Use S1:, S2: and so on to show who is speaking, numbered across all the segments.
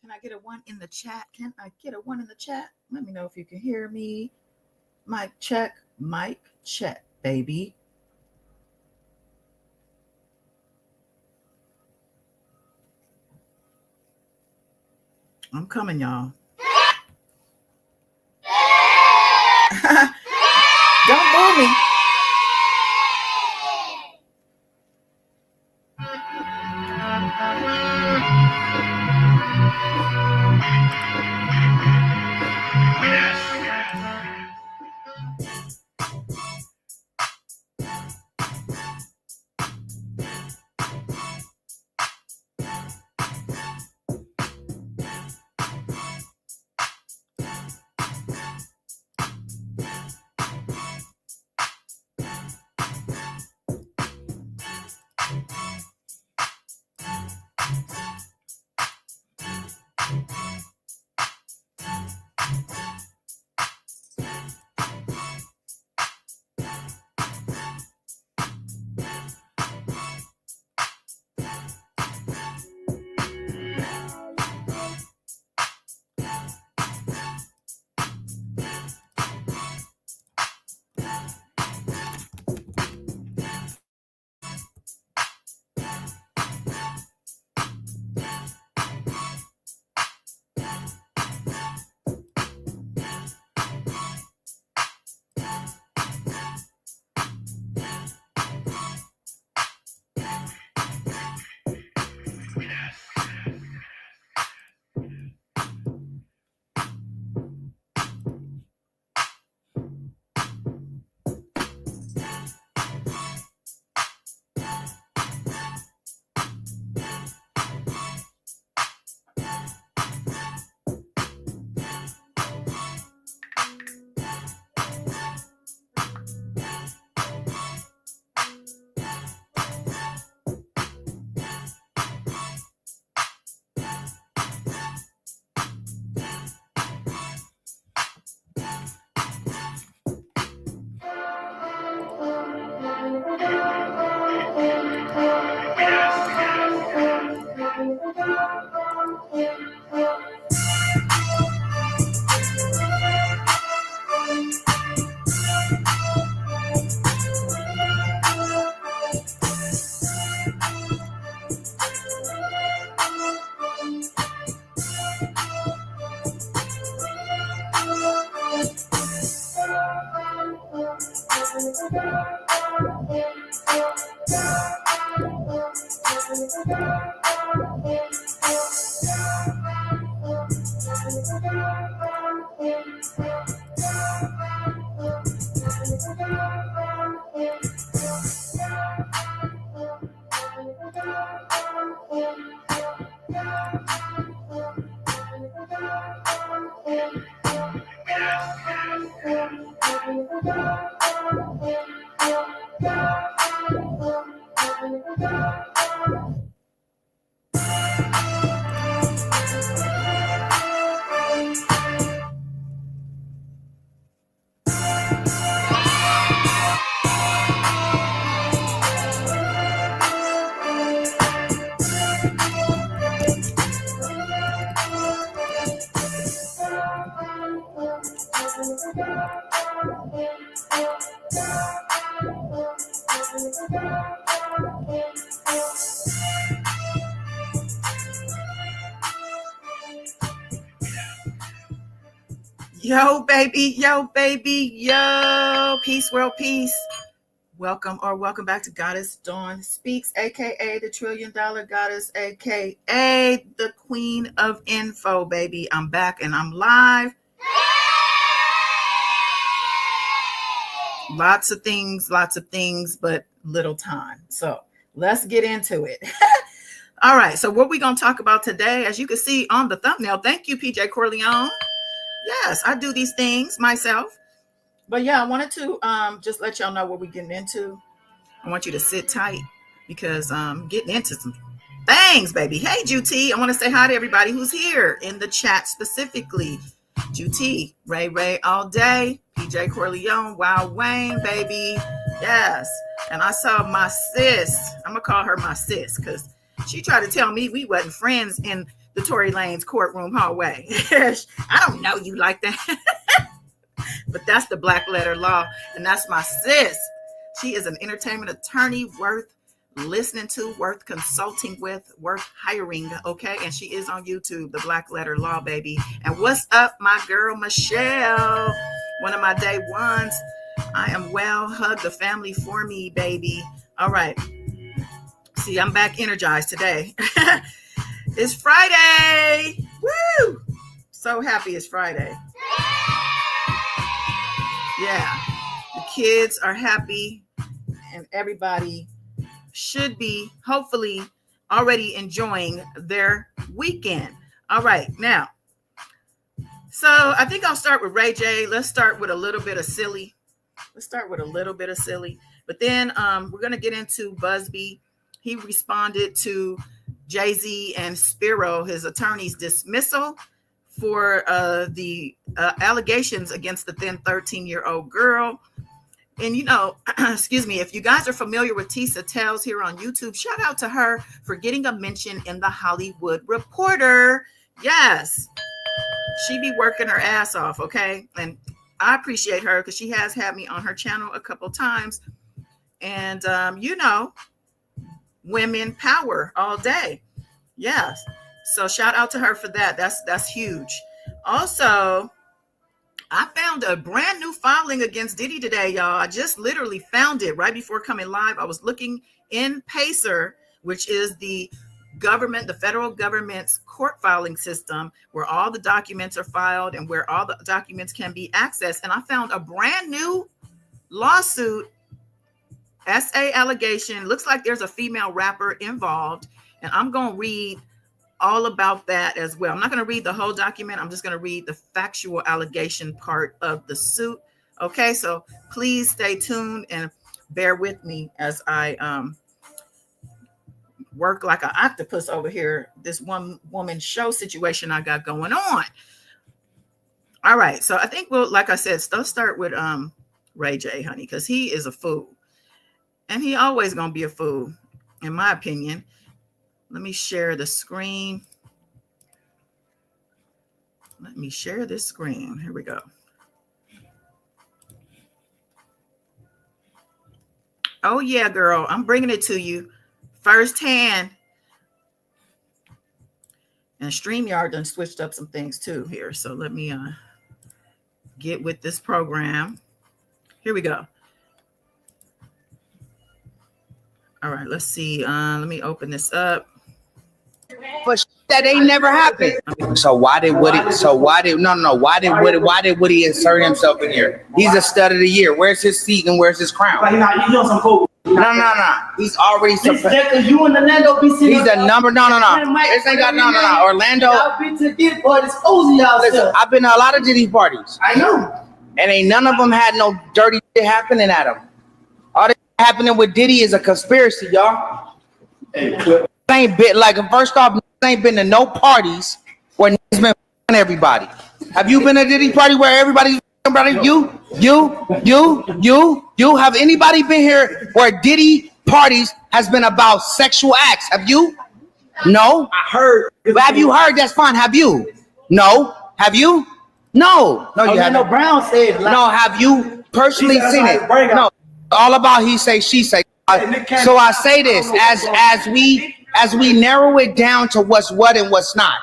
S1: Can I get a one in the chat? Can I get a one in the chat? Let me know if you can hear me. Mic check, baby. I'm coming, y'all. Don't boo me. Yo, baby, yo, baby, yo. Peace, world, peace. Welcome back to Goddess Dawn Speaks, aka the $1 trillion goddess, aka the queen of info, baby. I'm back and I'm live. Lots of things, but little time. So let's get into it. All right. So what we're going to talk about today, as you can see on the thumbnail, thank you, PJ Corleone. Yes, I do these things myself. But yeah, I wanted to just let y'all know what we're getting into. I want you to sit tight because getting into some things, baby. Hey, Juti, I want to say hi to everybody who's here in the chat specifically. Juti, Ray all day, PJ Corleone, Wild Wayne, baby. Yes. And I saw my sis. I'm going to call her my sis because she tried to tell me we wasn't friends in the Tory Lanez courtroom hallway. I don't know you like that. But that's the black letter law. And that's my sis. She is an entertainment attorney worth listening to, worth consulting with, worth hiring. Okay. And she is on YouTube, the black letter law, baby. And what's up, my girl, Michelle? One of my day ones. I am well. Hug the family for me, baby. All right. See, I'm back energized today. It's Friday. Woo! So happy it's Friday. Yeah. The kids are happy and everybody should be hopefully already enjoying their weekend. All right. Now, so I think I'll start with Ray J. Let's start with a little bit of silly. But then we're going to get into Buzbee. He responded to JayZ and Spiro, his attorney's dismissal for the allegations against the then 13-year-old girl. And, you know, excuse me, if you guys are familiar with Tisa Tells here on YouTube, shout out to her for getting a mention in the Hollywood Reporter. Yes, she be working her ass off, okay? And I appreciate her because she has had me on her channel a couple times. And, you know, women power all day. Yes. So shout out to her for that. That's huge. Also, I found a brand new filing against Diddy today, y'all. I just literally found it right before coming live. I was looking in Pacer, which is the government, the federal government's court filing system, where all the documents are filed and where all the documents can be accessed. And I found a brand new lawsuit, SA allegation. Looks like there's a female rapper involved. And I'm going to read all about that as well. I'm not going to read the whole document. I'm just going to read the factual allegation part of the suit. Okay, so please stay tuned and bear with me as I work like an octopus over here. This one woman show situation I got going on. All right, so I think we'll, like I said, let's start with Ray J, honey, because he is a fool. And he always going to be a fool, in my opinion. Let me share the screen. Let me share this screen. Here we go. Oh, yeah, girl. I'm bringing it to you firsthand. And StreamYard done switched up some things, too, here. So let me get with this program. Here we go. All right, let's see. Let me open this up.
S2: But that ain't never happened. So why did Woody? Why did Woody insert himself in here? He's a stud of the year. Where's his seat and where's his crown? No. He's already.
S3: You and Orlando be sitting.
S2: He's a number. No. This ain't got no. Orlando.
S3: Y'all been to Diddy parties, exposing y'all.
S2: Listen, I've been to a lot of Diddy parties.
S3: I know.
S2: And ain't none of them had no dirty shit happening at them. All that happening with Diddy is a conspiracy, y'all. Ain't been like first off, ain't been to no parties where niggas been everybody. Have you been to a Diddy party where everybody's about you? Have anybody been here where Diddy parties has been about sexual acts? Have you? No.
S3: I heard.
S2: Have you heard? That's fine. Have you? No. Have you? No. You haven't.
S3: No, Brown said.
S2: No. Have you personally seen it? No. All about he say, she say. So I say this as we narrow it down to what's what and what's not.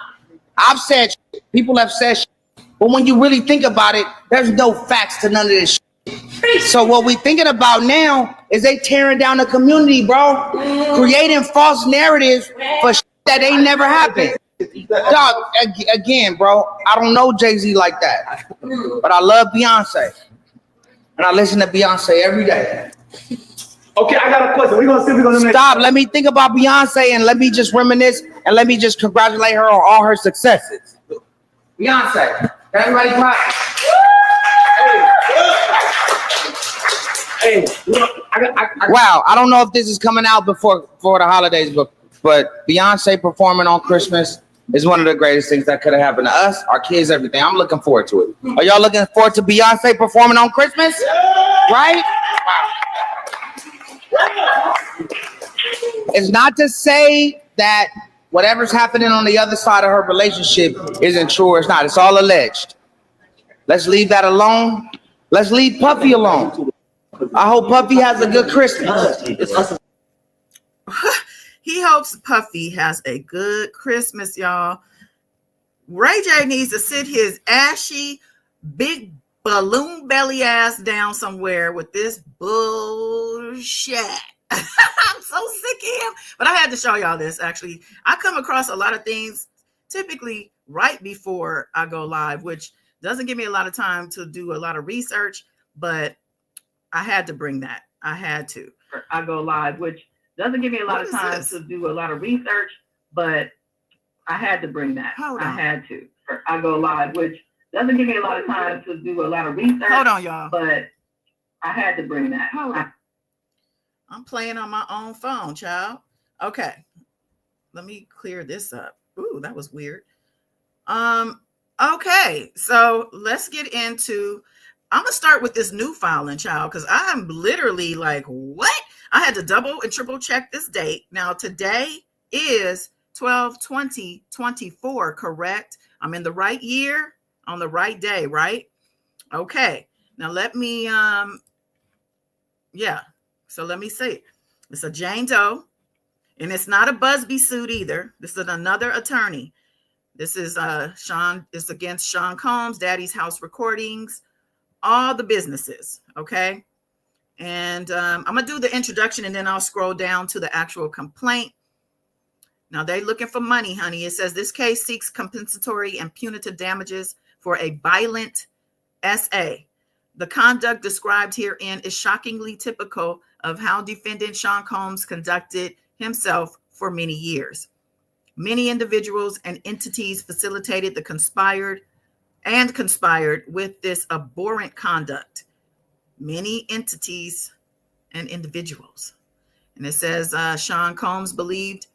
S2: I've said people have said, but when you really think about it, there's no facts to none of this. So what we thinking about now is they tearing down the community, bro, creating false narratives for that ain't never happened. Dog, again, bro, I don't know JayZ like that, but I love Beyonce, and I listen to Beyonce every day.
S3: Okay, I got a question. We're gonna
S2: Stop. Let me think about Beyonce and let me just reminisce and let me just congratulate her on all her successes. Beyonce, everybody clap.
S3: Hey,
S2: Wow, I don't know if this is coming out before the holidays, but Beyonce performing on Christmas is one of the greatest things that could have happened to us, our kids, everything. I'm looking forward to it. Are y'all looking forward to Beyonce performing on Christmas? Right? Wow. It's not to say that whatever's happening on the other side of her relationship isn't true or it's not. It's all alleged. Let's leave that alone. Let's leave Puffy alone. I hope Puffy has a good Christmas.
S1: He hopes Puffy has a good Christmas, y'all. Ray J needs to sit his ashy, big balloon belly ass down somewhere with this bullshit. I'm so sick of him. But I had to show y'all this, actually. I come across a lot of things typically right before I go live, which doesn't give me a lot of time to do a lot of research, but I had to bring that. I had to. I go live, which doesn't give me a lot of time to do a lot of research, but I had to bring that. I had to. I go live, which doesn't give me a lot of time to do a lot of research. Hold on, y'all. But I had to bring that. I'm playing on my own phone, child. Okay. Let me clear this up. Ooh, that was weird. Okay. So let's get into, I'm going to start with this new filing, child, because I'm literally like, what? I had to double and triple check this date. Now, today is 12/20/24, correct? I'm in the right year on the right day, right? Okay. Now let me, So let me see. It's a Jane Doe, and it's not a Buzbee suit either. This is another attorney. This is Sean. It's against Sean Combs, Daddy's House Recordings, all the businesses. Okay. And I'm going to do the introduction and then I'll scroll down to the actual complaint. Now they're looking for money, honey. It says this case seeks compensatory and punitive damages for a violent SA. The conduct described herein is shockingly typical of how defendant Sean Combs conducted himself for many years. Many individuals and entities facilitated the conspired with this abhorrent conduct. Many entities and individuals. And it says Sean Combs believed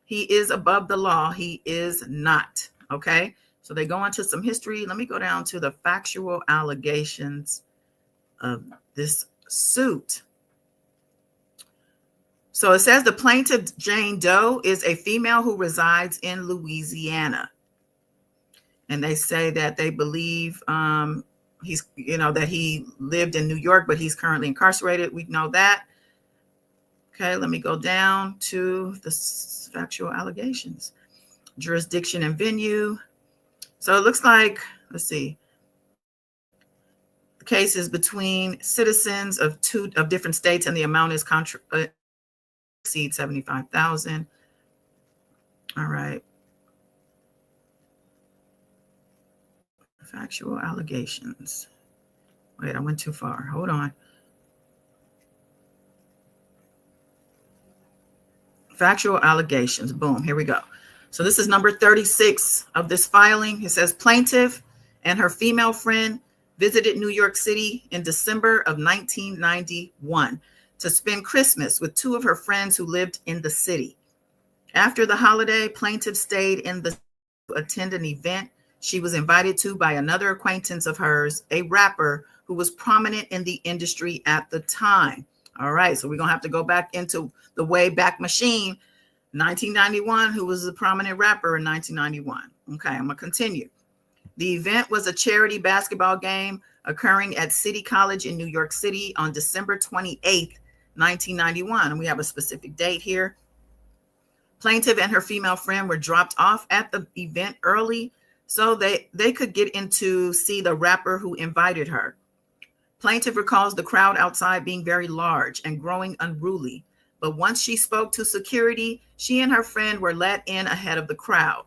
S1: he is above the law. He is not. Okay. So they go into some history. Let me go down to the factual allegations of this suit. So it says the plaintiff, Jane Doe, is a female who resides in Louisiana. And they say that they believe that he lived in New York, but he's currently incarcerated. We know that. Okay, let me go down to the factual allegations. Jurisdiction and venue. So it looks like, let's see. The case is between citizens of different states, and the amount is exceed 75,000. All right. Factual allegations. Wait, I went too far. Hold on. Factual allegations. Boom. Here we go. So this is number 36 of this filing. It says plaintiff and her female friend visited New York City in December of 1991 to spend Christmas with two of her friends who lived in the city. After the holiday, plaintiff stayed in the to attend an event she was invited to by another acquaintance of hers, a rapper who was prominent in the industry at the time. All right, so we're going to have to go back into the way back machine, 1991, who was a prominent rapper in 1991. Okay, I'm going to continue. The event was a charity basketball game occurring at City College in New York City on December 28th, 1991. And we have a specific date here. Plaintiff and her female friend were dropped off at the event early so they could get in to see the rapper who invited her. Plaintiff recalls the crowd outside being very large and growing unruly. But once she spoke to security, she and her friend were let in ahead of the crowd.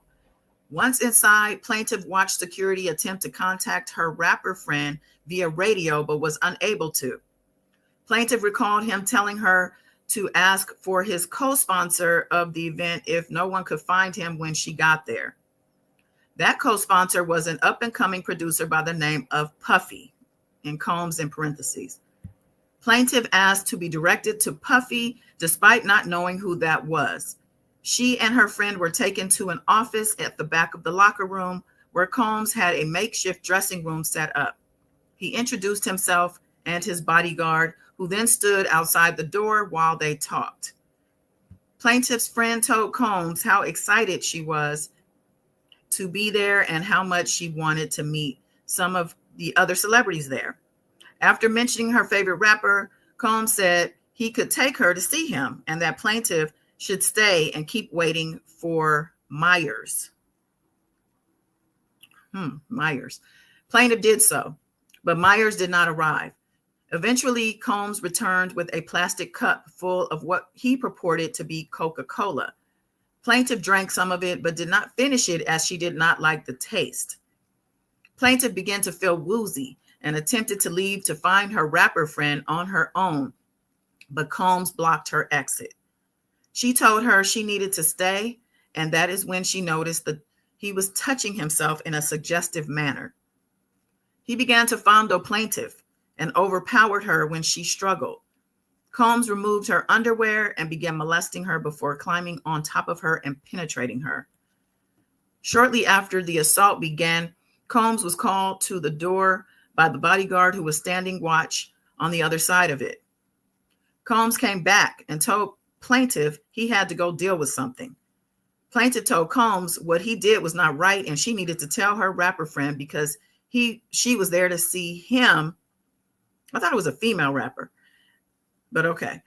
S1: Once inside, plaintiff watched security attempt to contact her rapper friend via radio, but was unable to. Plaintiff recalled him telling her to ask for his co-sponsor of the event if no one could find him when she got there. That co-sponsor was an up-and-coming producer by the name of Puffy, in Combs in parentheses. Plaintiff asked to be directed to Puffy despite not knowing who that was. She and her friend were taken to an office at the back of the locker room where Combs had a makeshift dressing room set up. He introduced himself and his bodyguard, who then stood outside the door while they talked. Plaintiff's friend told Combs how excited she was to be there and how much she wanted to meet some of the other celebrities there. After mentioning her favorite rapper, Combs said he could take her to see him and that plaintiff should stay and keep waiting for Myers. Myers. Plaintiff did so, but Myers did not arrive. Eventually, Combs returned with a plastic cup full of what he purported to be Coca-Cola. Plaintiff drank some of it, but did not finish it as she did not like the taste. Plaintiff began to feel woozy and attempted to leave to find her rapper friend on her own, but Combs blocked her exit. She told her she needed to stay, and that is when she noticed that he was touching himself in a suggestive manner. He began to fondle plaintiff and overpowered her when she struggled. Combs removed her underwear and began molesting her before climbing on top of her and penetrating her. Shortly after the assault began, Combs was called to the door by the bodyguard who was standing watch on the other side of it. Combs came back and told plaintiff he had to go deal with something. Plaintiff told Combs what he did was not right and she needed to tell her rapper friend because she was there to see him. I thought it was a female rapper, but okay.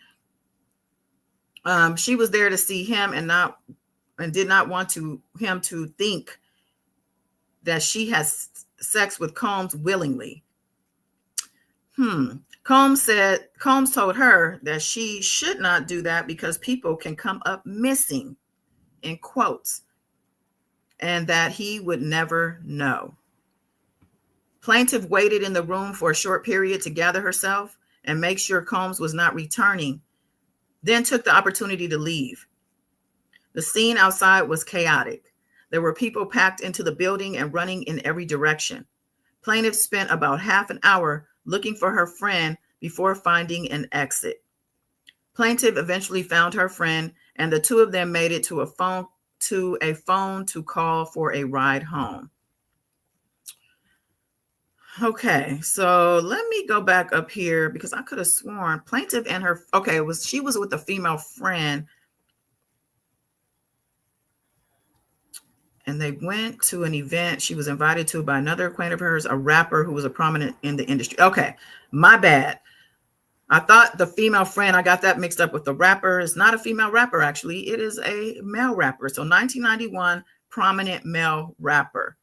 S1: She was there to see him and did not want him to think that she has sex with Combs willingly. Combs told her that she should not do that because people can come up missing, in quotes, and that he would never know. Plaintiff waited in the room for a short period to gather herself and make sure Combs was not returning, then took the opportunity to leave. The scene outside was chaotic. There were people packed into the building and running in every direction. Plaintiff spent about half an hour looking for her friend before finding an exit. Plaintiff eventually found her friend, and the two of them made it to a phone to call for a ride home. Okay, so let me go back up here because I could have sworn plaintiff and her, she was with a female friend and they went to an event she was invited to by another acquaintance of hers, a rapper who was a prominent in the industry. Okay, my bad. I thought the female friend, I got that mixed up with the rapper. It's not a female rapper, actually. It is a male rapper. So 1991, prominent male rapper,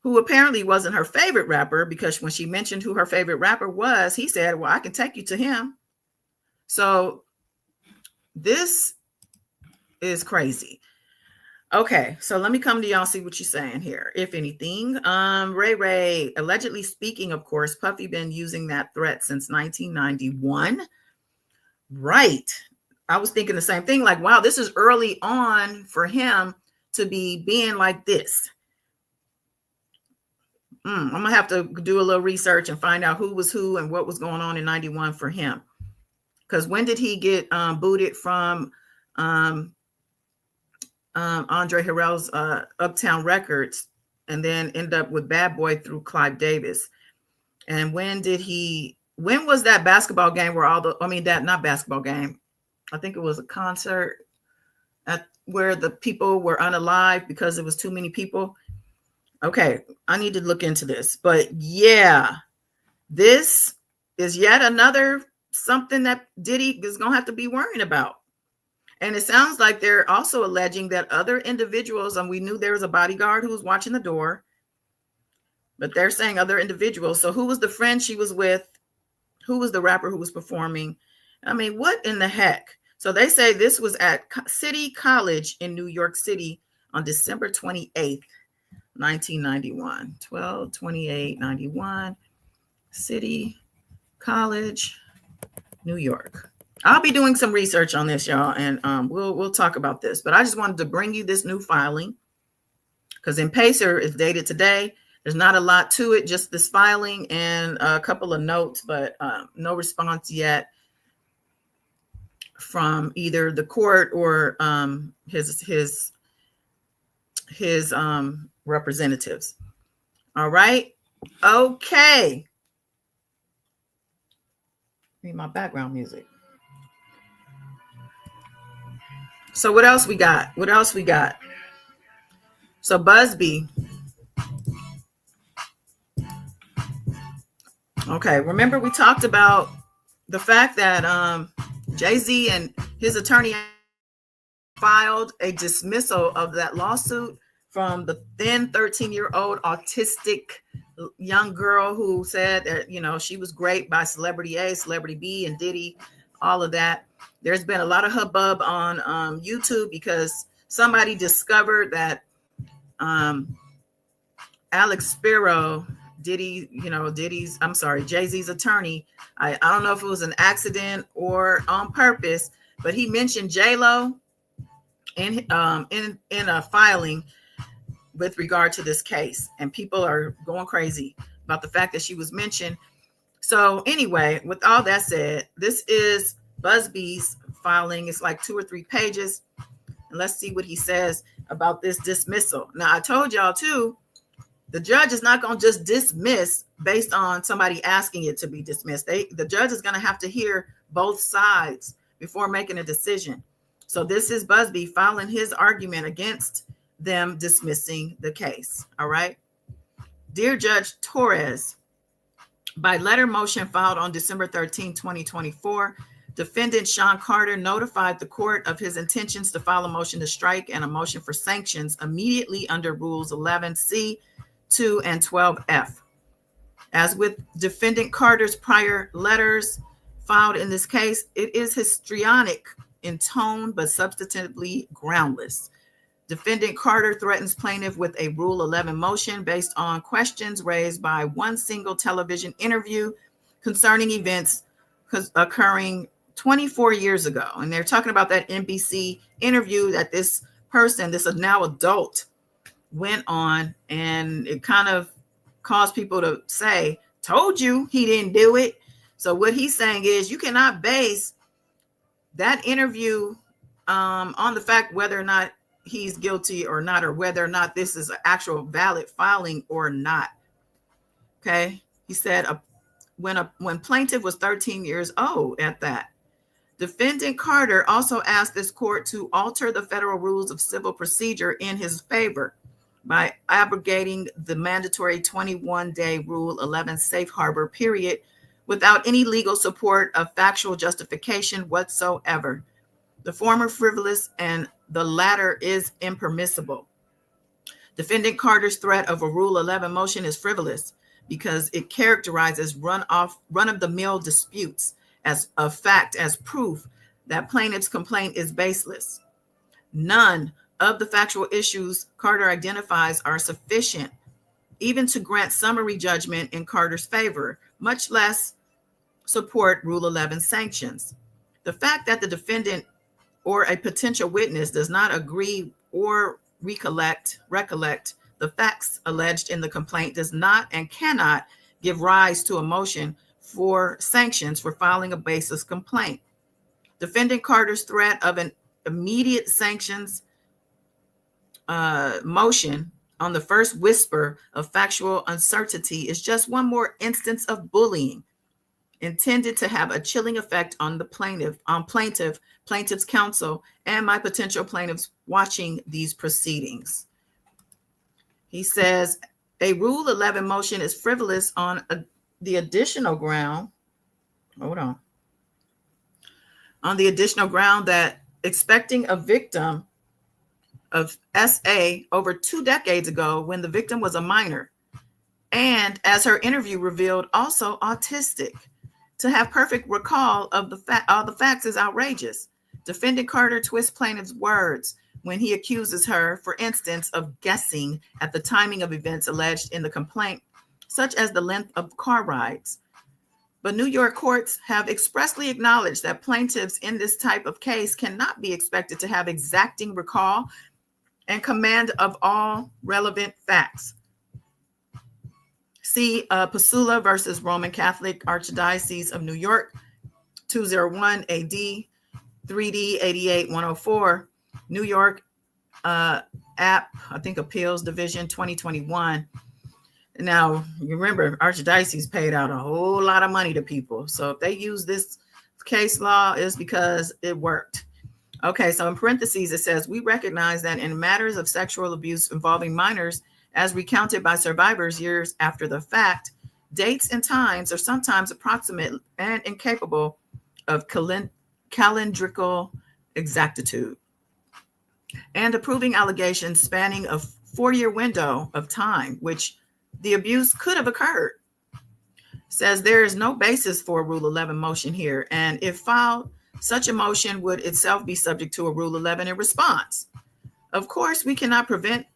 S1: who apparently wasn't her favorite rapper because when she mentioned who her favorite rapper was, he said, well, I can take you to him. So This is crazy. Okay, so let me come to y'all, see what you're saying here, if anything. Ray, allegedly speaking, of course, Puffy been using that threat since 1991. Right. I was thinking the same thing, like, wow, this is early on for him to be being like this. I'm gonna have to do a little research and find out who was who and what was going on in 91 for him. Because when did he get booted from Andre Harrell's Uptown Records, and then end up with Bad Boy through Clive Davis? And when was that basketball game where not basketball game, I think it was a concert where the people were unalive because there was too many people. Okay, I need to look into this. But yeah, this is yet another something that Diddy is going to have to be worrying about. And it sounds like they're also alleging that other individuals, and we knew there was a bodyguard who was watching the door, but they're saying other individuals. So who was the friend she was with? Who was the rapper who was performing? I mean, what in the heck? So they say this was at City College in New York City on December 28th, 1991. 12/28/91, City College, New York. I'll be doing some research on this, y'all, and we'll talk about this. But I just wanted to bring you this new filing because in Pacer it's dated today. There's not a lot to it, just this filing and a couple of notes, but no response yet from either the court or his representatives. All right. Okay. Need my background music. So what else we got? So Buzbee. Okay, remember we talked about the fact that JayZ and his attorney filed a dismissal of that lawsuit from the then 13-year-old autistic young girl who said that, she was raped by celebrity A, celebrity B, and Diddy, all of that. There's been a lot of hubbub on YouTube because somebody discovered that Alex Spiro, JayZ's attorney, I don't know if it was an accident or on purpose, but he mentioned J-Lo in a filing with regard to this case, and people are going crazy about the fact that she was mentioned. So anyway, with all that said, this is Buzbee's filing. It's like 2 or 3 pages. And let's see what he says about this dismissal. Now, I told y'all too, the judge is not going to just dismiss based on somebody asking it to be dismissed. The judge is going to have to hear both sides before making a decision. So this is Buzbee filing his argument against them dismissing the case. All right. Dear Judge Torres, by letter motion filed on December 13, 2024, defendant Sean Carter notified the court of his intentions to file a motion to strike and a motion for sanctions immediately under Rules 11C, 2, and 12F. As with defendant Carter's prior letters filed in this case, it is histrionic in tone, but substantively groundless. Defendant Carter threatens plaintiff with a Rule 11 motion based on questions raised by one single television interview concerning events occurring 24 years ago. And they're talking about that NBC interview that this person, this now adult, went on, and it kind of caused people to say, told you he didn't do it. So what he's saying is you cannot base that interview on the fact whether or not he's guilty or not, or whether or not this is an actual valid filing or not. Okay. He said when plaintiff was 13 years old at that. Defendant Carter also asked this court to alter the federal rules of civil procedure in his favor by abrogating the mandatory 21-day Rule 11 safe harbor period without any legal support of factual justification whatsoever. The former frivolous and the latter is impermissible. Defendant Carter's threat of a Rule 11 motion is frivolous because it characterizes run-of-the-mill disputes as a fact, as proof that plaintiff's complaint is baseless. None of the factual issues Carter identifies are sufficient even to grant summary judgment in Carter's favor, much less support Rule 11 sanctions. The fact that the defendant or a potential witness does not agree or recollect the facts alleged in the complaint does not and cannot give rise to a motion for sanctions for filing a baseless complaint. Defendant Carter's threat of an immediate sanctions motion on the first whisper of factual uncertainty is just one more instance of bullying intended to have a chilling effect on the plaintiff's counsel, and my potential plaintiffs watching these proceedings. He says a Rule 11 motion is frivolous on the additional ground. On the additional ground that expecting a victim of SA over 2 decades ago when the victim was a minor, and as her interview revealed, also autistic, to have perfect recall of all the facts is outrageous. Defendant Carter twists plaintiff's words when he accuses her, for instance, of guessing at the timing of events alleged in the complaint, such as the length of car rides. But New York courts have expressly acknowledged that plaintiffs in this type of case cannot be expected to have exacting recall and command of all relevant facts. See Pasula versus Roman Catholic Archdiocese of New York, 201 AD, 3D 88104, New York Appeals Division 2021. Now, you remember, Archdiocese paid out a whole lot of money to people. So if they use this case law, it's because it worked. Okay, so in parentheses, it says, we recognize that in matters of sexual abuse involving minors, as recounted by survivors years after the fact, dates and times are sometimes approximate and incapable of calendrical exactitude. And approving allegations spanning a 4-year window of time, which the abuse could have occurred, says there is no basis for a Rule 11 motion here. And if filed, such a motion would itself be subject to a Rule 11 in response. Of course, we cannot prevent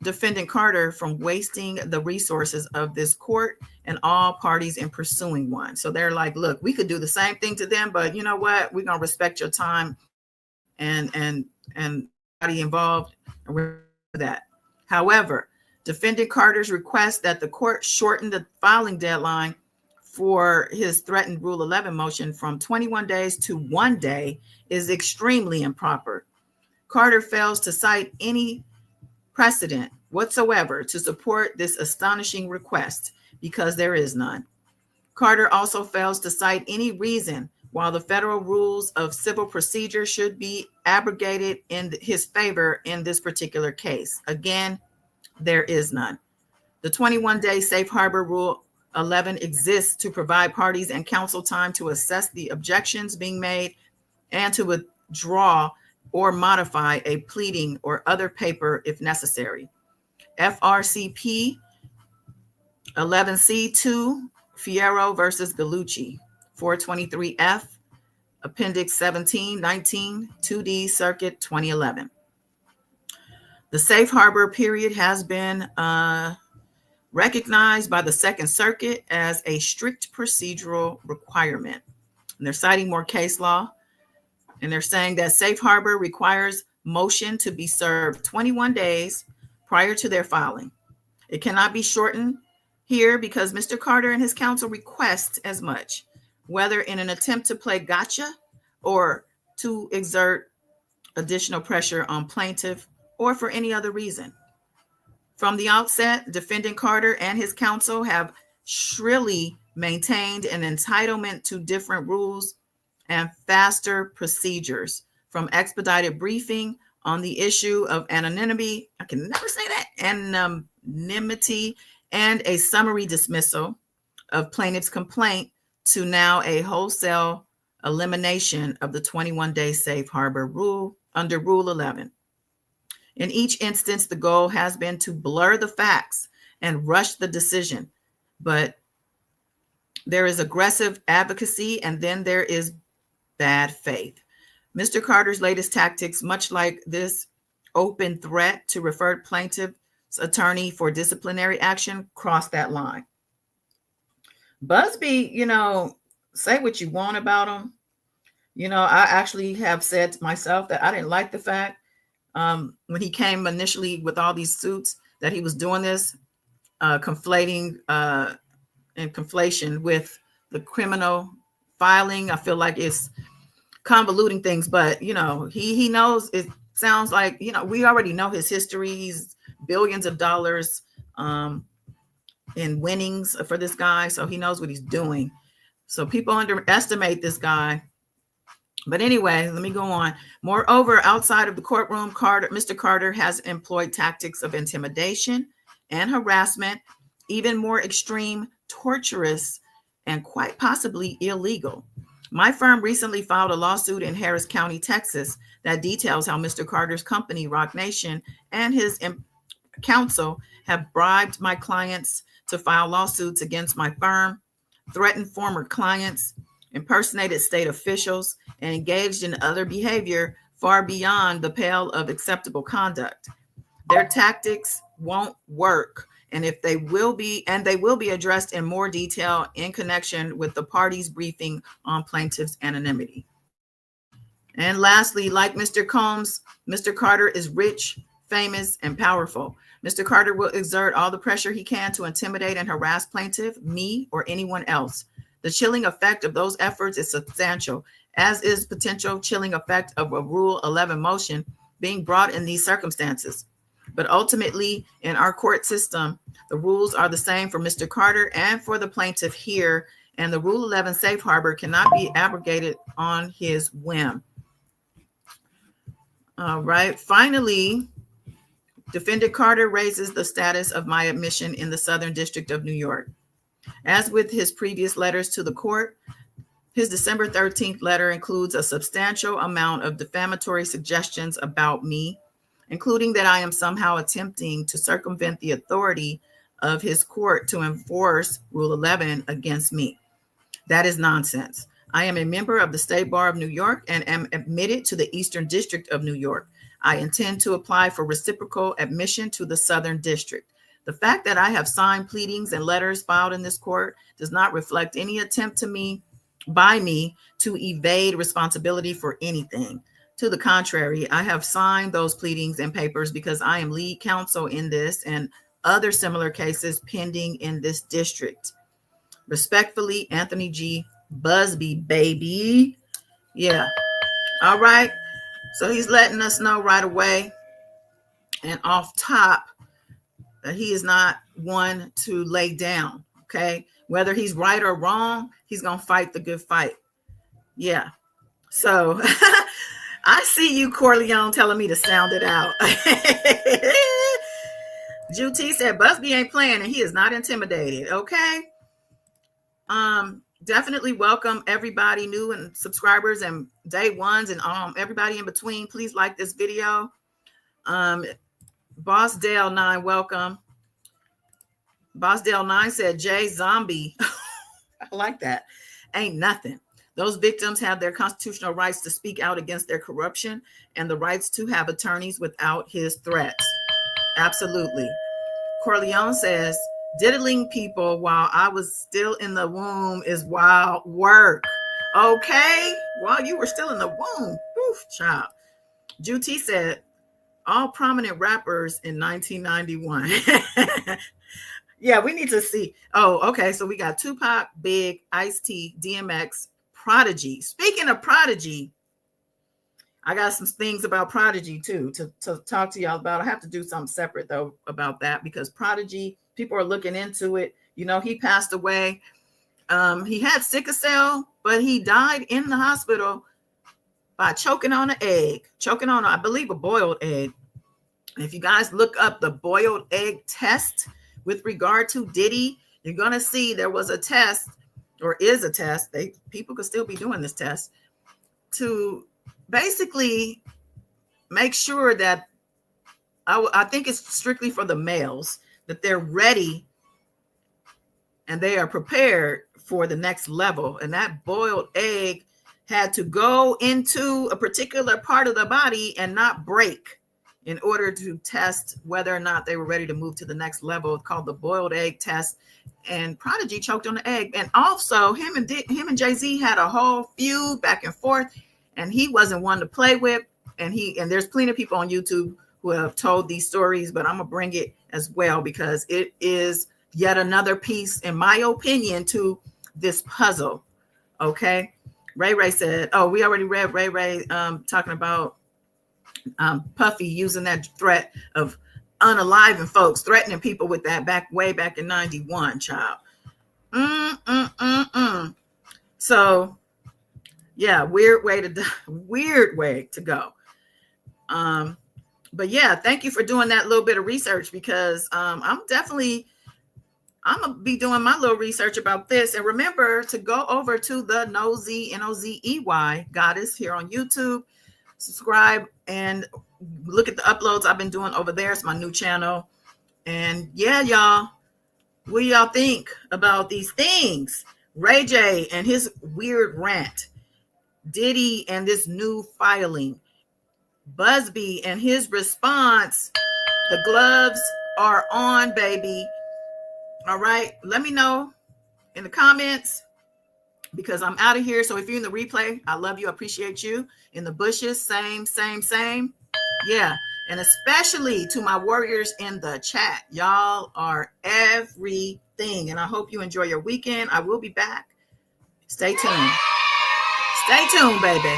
S1: Defendant Carter from wasting the resources of this court and all parties in pursuing one. So they're like, look, we could do the same thing to them, but you know what? We're going to respect your time and everybody involved with that. However, Defendant Carter's request that the court shorten the filing deadline for his threatened Rule 11 motion from 21 days to 1 day is extremely improper. Carter fails to cite any precedent whatsoever to support this astonishing request because there is none. Carter also fails to cite any reason why the federal rules of civil procedure should be abrogated in his favor in this particular case. Again, there is none. The 21-day safe harbor Rule 11 exists to provide parties and counsel time to assess the objections being made and to withdraw or modify a pleading or other paper if necessary. FRCP 11C2 Fierro versus Gallucci, 423F, Appendix 1719, 2D Circuit 2011. The safe harbor period has been recognized by the Second Circuit as a strict procedural requirement. And they're citing more case law. And they're saying that safe harbor requires motion to be served 21 days prior to their filing. It cannot be shortened here because Mr. Carter and his counsel request as much, whether in an attempt to play gotcha or to exert additional pressure on plaintiff or for any other reason. From the outset, Defendant Carter and his counsel have shrilly maintained an entitlement to different rules and faster procedures, from expedited briefing on the issue of anonymity, I can never say that, anonymity, and a summary dismissal of plaintiff's complaint to now a wholesale elimination of the 21-day safe harbor rule under Rule 11. In each instance, the goal has been to blur the facts and rush the decision, but there is aggressive advocacy and then there is bad faith. Mr. Carter's latest tactics, much like this open threat to refer plaintiff's attorney for disciplinary action, crossed that line. Buzbee, say what you want about him. I actually have said to myself that I didn't like the fact when he came initially with all these suits that he was doing this, conflating and conflation with the criminal filing. I feel like it's convoluting things, but he knows. It sounds like we already know his history. He's billions of dollars in winnings for this guy, so he knows what he's doing. So people underestimate this guy. But anyway, let me go on. Moreover, outside of the courtroom, Mr. Carter has employed tactics of intimidation and harassment, even more extreme, torturous, and quite possibly illegal. My firm recently filed a lawsuit in Harris County, Texas, that details how Mr. Carter's company, Roc Nation, and his counsel have bribed my clients to file lawsuits against my firm, threatened former clients, impersonated state officials, and engaged in other behavior far beyond the pale of acceptable conduct. Their tactics won't work, and they will be addressed in more detail in connection with the parties' briefing on plaintiff's anonymity. And lastly, like Mr. Combs, Mr. Carter is rich, famous, and powerful. Mr. Carter will exert all the pressure he can to intimidate and harass plaintiff, me, or anyone else. The chilling effect of those efforts is substantial, as is potential chilling effect of a Rule 11 motion being brought in these circumstances. But ultimately, in our court system, the rules are the same for Mr. Carter and for the plaintiff here, and the Rule 11 safe harbor cannot be abrogated on his whim. All right. Finally, Defendant Carter raises the status of my admission in the Southern District of New York. As with his previous letters to the court, his December 13th letter includes a substantial amount of defamatory suggestions about me, including that I am somehow attempting to circumvent the authority of his court to enforce Rule 11 against me. That is nonsense. I am a member of the State Bar of New York and am admitted to the Eastern District of New York. I intend to apply for reciprocal admission to the Southern District. The fact that I have signed pleadings and letters filed in this court does not reflect any attempt by me to evade responsibility for anything. To the contrary, I have signed those pleadings and papers because I am lead counsel in this and other similar cases pending in this district. Respectfully, Anthony G. Buzbee, baby. Yeah. All right. So he's letting us know right away and off top that he is not one to lay down. Okay. Whether he's right or wrong, he's going to fight the good fight. Yeah. So I see you, Corleone, telling me to sound it out. Juti said Buzbee ain't playing and he is not intimidated. Okay. Definitely welcome everybody new and subscribers and day ones and everybody in between. Please like this video. Boss Dale 9, welcome. Boss Dale 9 said Jay Zombie. I like that. Ain't nothing. Those victims have their constitutional rights to speak out against their corruption and the rights to have attorneys without his threats. Absolutely. Corleone says, diddling people while I was still in the womb is wild work. Okay. While you were still in the womb. Oof, child. Juti said, all prominent rappers in 1991. Yeah, we need to see. Oh, okay. So we got Tupac, Big, Ice-T, DMX, Prodigy. Speaking of Prodigy, I got some things about Prodigy too to talk to y'all about. I have to do something separate though about that because Prodigy, people are looking into it. He passed away. He had sickle cell, but he died in the hospital by choking on an egg, I believe, a boiled egg. And if you guys look up the boiled egg test with regard to Diddy, you're going to see there was a test or is a test. People could still be doing this test to basically make sure that I think it's strictly for the males that they're ready and they are prepared for the next level. And that boiled egg had to go into a particular part of the body and not break in order to test whether or not they were ready to move to the next level, called the boiled egg test. And Prodigy choked on the egg. And also him and JayZ had a whole feud back and forth, and he wasn't one to play with. And there's plenty of people on YouTube who have told these stories, but I'm gonna bring it as well because it is yet another piece, in my opinion, to this puzzle. Okay. Ray said, oh, we already read Ray talking about Puffy using that threat of unaliving folks, threatening people with that way back in 91, child. So yeah, weird way to go. But yeah, thank you for doing that little bit of research, because I'm gonna be doing my little research about this. And remember to go over to the Nozey, Nozey Goddess here on YouTube, subscribe and look at the uploads I've been doing over there. It's my new channel. And yeah, y'all, what do y'all think about these things? Ray J and his weird rant, Diddy and this new filing, Buzbee and his response. The gloves are on, baby. All right, let me know in the comments, because I'm out of here. So if you're in the replay, I love you, I appreciate you. In the bushes, same. Yeah, and especially to my warriors in the chat. Y'all are everything, and I hope you enjoy your weekend. I will be back. Stay tuned, baby.